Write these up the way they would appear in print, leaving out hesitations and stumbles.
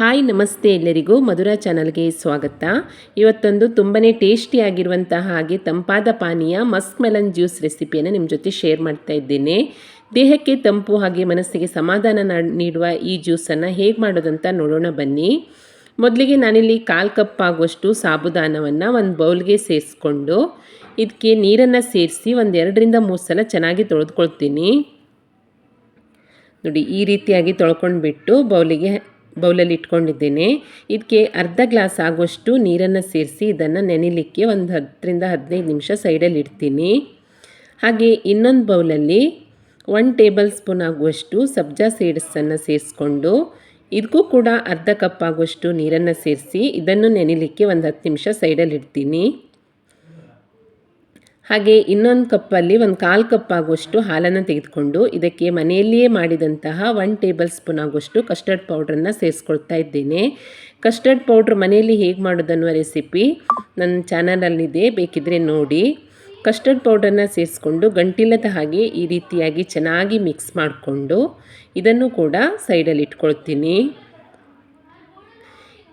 Hi ನಮಸ್ತೆ ಎಲ್ಲರಿಗೂ ಮಧುರಾ ಚಾನಲ್ಗೆ ಸ್ವಾಗತ. ಇವತ್ತೊಂದು ತುಂಬಾ ಟೇಸ್ಟಿಯಾಗಿರುವಂತಹ ಹಾಗೆ ತಂಪಾದ ಪಾನೀಯ ಮಸ್ಕ್ ಮೆಲನ್ ಜ್ಯೂಸ್ ರೆಸಿಪಿಯನ್ನು ನಿಮ್ಮ ಜೊತೆ ಶೇರ್ ಮಾಡ್ತಾ ಇದ್ದೇನೆ. ದೇಹಕ್ಕೆ ತಂಪು ಹಾಗೆ ಮನಸ್ಸಿಗೆ ಸಮಾಧಾನ ನೀಡುವ ಈ ಜ್ಯೂಸನ್ನು ಹೇಗೆ ಮಾಡೋದಂತ ನೋಡೋಣ ಬನ್ನಿ. ಮೊದಲಿಗೆ ನಾನಿಲ್ಲಿ 1/4 ಕಪ್ ಆಗುವಷ್ಟು ಸಾಬುದಾನವನ್ನು ಒಂದು ಬೌಲ್ಗೆ ಸೇರಿಸ್ಕೊಂಡು ಇದಕ್ಕೆ ನೀರನ್ನು ಸೇರಿಸಿ ಒಂದು 2ರಿಂದ 3 ಸಲ ಚೆನ್ನಾಗಿ ತೊಳೆದುಕೊಳ್ತೀನಿ. ನೋಡಿ, ಈ ರೀತಿಯಾಗಿ ತೊಳ್ಕೊಂಡ್ಬಿಟ್ಟು ಬೌಲಲ್ಲಿ ಇಟ್ಕೊಂಡಿದ್ದೇನೆ. ಇದಕ್ಕೆ ಅರ್ಧ ಗ್ಲಾಸ್ ಆಗುವಷ್ಟು ನೀರನ್ನು ಸೇರಿಸಿ ಇದನ್ನು ನೆನೆಯಲಿಕ್ಕೆ ಒಂದು 10ರಿಂದ 15 ನಿಮಿಷ ಸೈಡಲ್ಲಿ ಇಡ್ತೀನಿ. ಹಾಗೆ ಇನ್ನೊಂದು ಬೌಲಲ್ಲಿ 1 ಟೇಬಲ್ ಸ್ಪೂನ್ ಆಗುವಷ್ಟು ಸಬ್ಜಾ ಸೀಡ್ಸನ್ನು ಸೇರಿಸ್ಕೊಂಡು ಇದಕ್ಕೂ ಕೂಡ ಅರ್ಧ ಕಪ್ ಆಗುವಷ್ಟು ನೀರನ್ನು ಸೇರಿಸಿ ಇದನ್ನು ನೆನೆಯಲಿಕ್ಕೆ ಒಂದು 10 ನಿಮಿಷ ಸೈಡಲ್ಲಿ ಇಡ್ತೀನಿ. ಹಾಗೆ ಇನ್ನೊಂದು ಕಪ್ಪಲ್ಲಿ 1/4 ಕಪ್ ಆಗುವಷ್ಟು ಹಾಲನ್ನು ತೆಗೆದುಕೊಂಡು ಇದಕ್ಕೆ ಮನೆಯಲ್ಲಿಯೇ ಮಾಡಿದಂತಹ 1 ಟೇಬಲ್ ಸ್ಪೂನ್ ಆಗುವಷ್ಟು ಕಸ್ಟರ್ಡ್ ಪೌಡ್ರನ್ನು ಸೇರಿಸ್ಕೊಳ್ತಾ ಇದ್ದೇನೆ. ಕಸ್ಟರ್ಡ್ ಪೌಡ್ರ್ ಮನೆಯಲ್ಲಿ ಹೇಗೆ ಮಾಡೋದನ್ನುವ ರೆಸಿಪಿ ನನ್ನ ಚಾನಲಲ್ಲಿದೆ, ಬೇಕಿದ್ದರೆ ನೋಡಿ. ಕಸ್ಟರ್ಡ್ ಪೌಡ್ರನ್ನು ಸೇರಿಸ್ಕೊಂಡು ಗಂಟಿಲ್ಲದ ಹಾಗೆ ಈ ರೀತಿಯಾಗಿ ಚೆನ್ನಾಗಿ ಮಿಕ್ಸ್ ಮಾಡಿಕೊಂಡು ಇದನ್ನು ಕೂಡ ಸೈಡಲ್ಲಿ ಇಟ್ಕೊಳ್ತೀನಿ.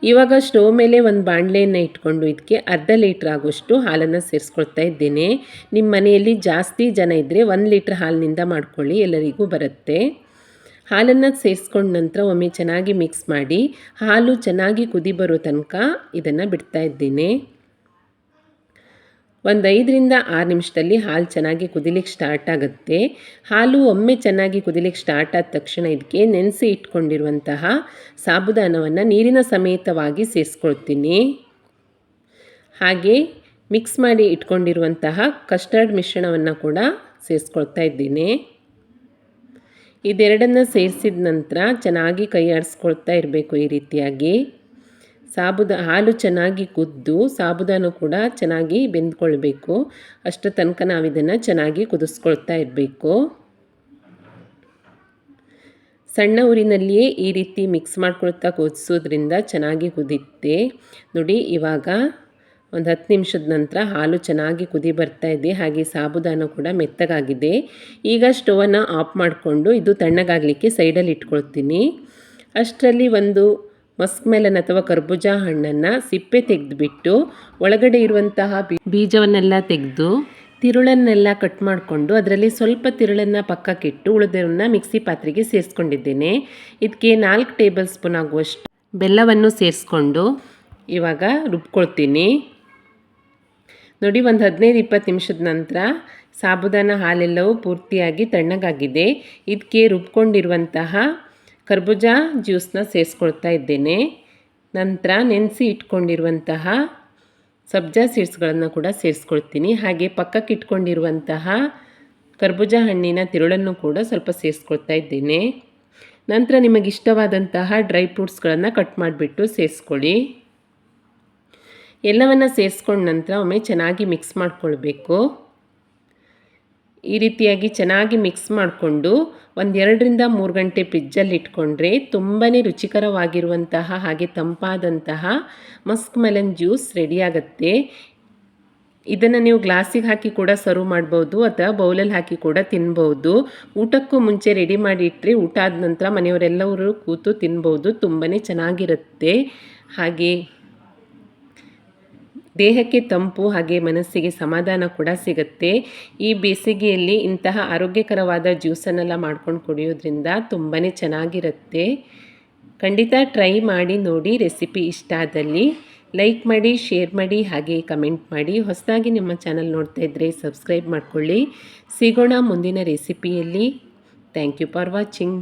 ಇವಾಗ ಸ್ಟವ್ ಮೇಲೆ ಒಂದು ಬಾಣಲೆಯನ್ನು ಇಟ್ಕೊಂಡು ಇದಕ್ಕೆ ಅರ್ಧ ಲೀಟ್ರ್ ಆಗುವಷ್ಟು ಹಾಲನ್ನು ಸೇರಿಸ್ಕೊಳ್ತಾ ಇದ್ದೇನೆ. ನಿಮ್ಮ ಮನೆಯಲ್ಲಿ ಜಾಸ್ತಿ ಜನ ಇದ್ದರೆ 1 ಲೀಟ್ರ್ ಹಾಲಿನಿಂದ ಮಾಡ್ಕೊಳ್ಳಿ, ಎಲ್ಲರಿಗೂ ಬರುತ್ತೆ. ಹಾಲನ್ನು ಸೇರಿಸ್ಕೊಂಡ ನಂತರ ಒಮ್ಮೆ ಚೆನ್ನಾಗಿ ಮಿಕ್ಸ್ ಮಾಡಿ ಹಾಲು ಚೆನ್ನಾಗಿ ಕುದಿ ಬರೋ ತನಕ ಇದನ್ನು ಬಿಡ್ತಾ ಇದ್ದೇನೆ. ಒಂದು 5ರಿಂದ 6 ನಿಮಿಷದಲ್ಲಿ ಹಾಲು ಚೆನ್ನಾಗಿ ಕುದಿಲಿಕ್ಕೆ ಸ್ಟಾರ್ಟ್ ಆಗುತ್ತೆ. ಹಾಲು ಒಮ್ಮೆ ಚೆನ್ನಾಗಿ ಕುದಿಲಿಕ್ಕೆ ಸ್ಟಾರ್ಟ್ ಆದ ತಕ್ಷಣ ಇದಕ್ಕೆ ನೆನೆಸಿ ಇಟ್ಕೊಂಡಿರುವಂತಹ ಸಾಬುದಾನವನ್ನು ನೀರಿನ ಸಮೇತವಾಗಿ ಸೇರಿಸ್ಕೊಳ್ತೀನಿ. ಹಾಗೆ ಮಿಕ್ಸ್ ಮಾಡಿ ಇಟ್ಕೊಂಡಿರುವಂತಹ ಕಸ್ಟರ್ಡ್ ಮಿಶ್ರಣವನ್ನು ಕೂಡ ಸೇರಿಸ್ಕೊಳ್ತಾ ಇದ್ದೀನಿ. ಇದೆರಡನ್ನು ಸೇರಿಸಿದ ನಂತರ ಚೆನ್ನಾಗಿ ಕೈ ಆಡಿಸ್ಕೊಳ್ತಾ ಇರಬೇಕು. ಈ ರೀತಿಯಾಗಿ ಹಾಲು ಚೆನ್ನಾಗಿ ಕುದ್ದು ಸಾಬುದಾನ ಕೂಡ ಚೆನ್ನಾಗಿ ಬೆಂದ್ಕೊಳ್ಬೇಕು. ಅಷ್ಟರ ತನಕ ನಾವು ಇದನ್ನು ಚೆನ್ನಾಗಿ ಕುದಿಸ್ಕೊಳ್ತಾ ಇರಬೇಕು. ಸಣ್ಣ ಊರಿನಲ್ಲಿಯೇ ಈ ರೀತಿ ಮಿಕ್ಸ್ ಮಾಡ್ಕೊಳ್ತಾ ಕುದಿಸೋದ್ರಿಂದ ಚೆನ್ನಾಗಿ ಕುದಿಯುತ್ತೆ. ನೋಡಿ, ಇವಾಗ ಒಂದು 10 ನಿಮಿಷದ ನಂತರ ಹಾಲು ಚೆನ್ನಾಗಿ ಕುದಿ ಬರ್ತಾ ಇದೆ. ಹಾಗೆ ಸಾಬುದಾನ ಕೂಡ ಮೆತ್ತಗಾಗಿದೆ. ಈಗ ಸ್ಟವನ್ನು ಆಫ್ ಮಾಡಿಕೊಂಡು ಇದು ತಣ್ಣಗಾಗಲಿಕ್ಕೆ ಸೈಡಲ್ಲಿ ಇಟ್ಕೊಳ್ತೀನಿ. ಅಷ್ಟರಲ್ಲಿ ಒಂದು ಮಸ್ಕ್ ಮೆಲನ್ ಅಥವಾ ಕರ್ಬೂಜ ಹಣ್ಣನ್ನು ಸಿಪ್ಪೆ ತೆಗೆದುಬಿಟ್ಟು ಒಳಗಡೆ ಇರುವಂತಹ ಬೀಜವನ್ನೆಲ್ಲ ತೆಗೆದು ತಿರುಳನ್ನೆಲ್ಲ ಕಟ್ ಮಾಡಿಕೊಂಡು ಅದರಲ್ಲಿ ಸ್ವಲ್ಪ ತಿರುಳನ್ನು ಪಕ್ಕಕ್ಕಿಟ್ಟು ಉಳಿದನ್ನು ಮಿಕ್ಸಿ ಪಾತ್ರೆಗೆ ಸೇರಿಸ್ಕೊಂಡಿದ್ದೇನೆ. ಇದಕ್ಕೆ 4 ಟೇಬಲ್ ಸ್ಪೂನ್ ಆಗುವಷ್ಟು ಬೆಲ್ಲವನ್ನು ಸೇರಿಸ್ಕೊಂಡು ಇವಾಗ ರುಬ್ಕೊಳ್ತೀನಿ. ನೋಡಿ, ಒಂದು 15-20 ನಿಮಿಷದ ನಂತರ ಸಾಬುದಾನ ಹಾಲೆಲ್ಲವೂ ಪೂರ್ತಿಯಾಗಿ ತಣ್ಣಗಾಗಿದೆ. ಇದಕ್ಕೆ ರುಬ್ಕೊಂಡಿರುವಂತಹ ಕರ್ಬೂಜ ಜ್ಯೂಸನ್ನ ಸೇರಿಸ್ಕೊಳ್ತಾ ಇದ್ದೇನೆ. ನಂತರ ನೆನೆಸಿ ಇಟ್ಕೊಂಡಿರುವಂತಹ ಸಬ್ಜಾ ಸೀಡ್ಸ್ಗಳನ್ನು ಕೂಡ ಸೇರಿಸ್ಕೊಳ್ತೀನಿ. ಹಾಗೆ ಪಕ್ಕಕ್ಕೆ ಇಟ್ಕೊಂಡಿರುವಂತಹ ಕರ್ಬೂಜ ಹಣ್ಣಿನ ತಿರುಳನ್ನು ಕೂಡ ಸ್ವಲ್ಪ ಸೇರಿಸ್ಕೊಳ್ತಾ ಇದ್ದೇನೆ. ನಂತರ ನಿಮಗಿಷ್ಟವಾದಂತಹ ಡ್ರೈ ಫ್ರೂಟ್ಸ್ಗಳನ್ನು ಕಟ್ ಮಾಡಿಬಿಟ್ಟು ಸೇರಿಸ್ಕೊಳ್ಳಿ. ಎಲ್ಲವನ್ನು ಸೇರಿಸ್ಕೊಂಡ ನಂತರ ಒಮ್ಮೆ ಚೆನ್ನಾಗಿ ಮಿಕ್ಸ್ ಮಾಡಿಕೊಳ್ಬೇಕು. ಈ ರೀತಿಯಾಗಿ ಚೆನ್ನಾಗಿ ಮಿಕ್ಸ್ ಮಾಡಿಕೊಂಡು ಒಂದು 2ರಿಂದ 3 ಗಂಟೆ ಫ್ರಿಜ್ಜಲ್ಲಿ ಇಟ್ಕೊಂಡ್ರೆ ತುಂಬಾ ರುಚಿಕರವಾಗಿರುವಂತಹ ಹಾಗೆ ತಂಪಾದಂತಹ ಮಸ್ಕ್ ಮೆಲನ್ ಜ್ಯೂಸ್ ರೆಡಿಯಾಗುತ್ತೆ. ಇದನ್ನು ನೀವು ಗ್ಲಾಸಿಗೆ ಹಾಕಿ ಕೂಡ ಸರ್ವ್ ಮಾಡ್ಬೋದು ಅಥವಾ ಬೌಲಲ್ಲಿ ಹಾಕಿ ಕೂಡ ತಿನ್ಬೋದು. ಊಟಕ್ಕೂ ಮುಂಚೆ ರೆಡಿ ಮಾಡಿ ಇಟ್ಟರೆ ಊಟ ಆದ ನಂತರ ಮನೆಯವರೆಲ್ಲರೂ ಕೂತು ತಿನ್ಬೋದು. ತುಂಬಾ ಚೆನ್ನಾಗಿರುತ್ತೆ. ಹಾಗೆ ದೇಹಕ್ಕೆ ತಂಪು ಹಾಗೆ ಮನಸ್ಸಿಗೆ ಸಮಾಧಾನ ಕೂಡ ಸಿಗುತ್ತೆ. ಈ ಬೇಸಿಗೆಯಲ್ಲಿ ಇಂತಹ ಆರೋಗ್ಯಕರವಾದ ಜ್ಯೂಸನ್ನೆಲ್ಲ ಮಾಡ್ಕೊಂಡು ಕುಡಿಯೋದ್ರಿಂದ ತುಂಬಾ ಚೆನ್ನಾಗಿರುತ್ತೆ. ಖಂಡಿತ ಟ್ರೈ ಮಾಡಿ ನೋಡಿ. ರೆಸಿಪಿ ಇಷ್ಟ ಆದಲ್ಲಿ ಲೈಕ್ ಮಾಡಿ, ಶೇರ್ ಮಾಡಿ, ಹಾಗೆ ಕಮೆಂಟ್ ಮಾಡಿ. ಹೊಸದಾಗಿ ನಿಮ್ಮ ಚಾನಲ್ ನೋಡ್ತಾ ಇದ್ದರೆ ಸಬ್ಸ್ಕ್ರೈಬ್ ಮಾಡ್ಕೊಳ್ಳಿ. ಸಿಗೋಣ ಮುಂದಿನ ರೆಸಿಪಿಯಲ್ಲಿ. Thank you for watching.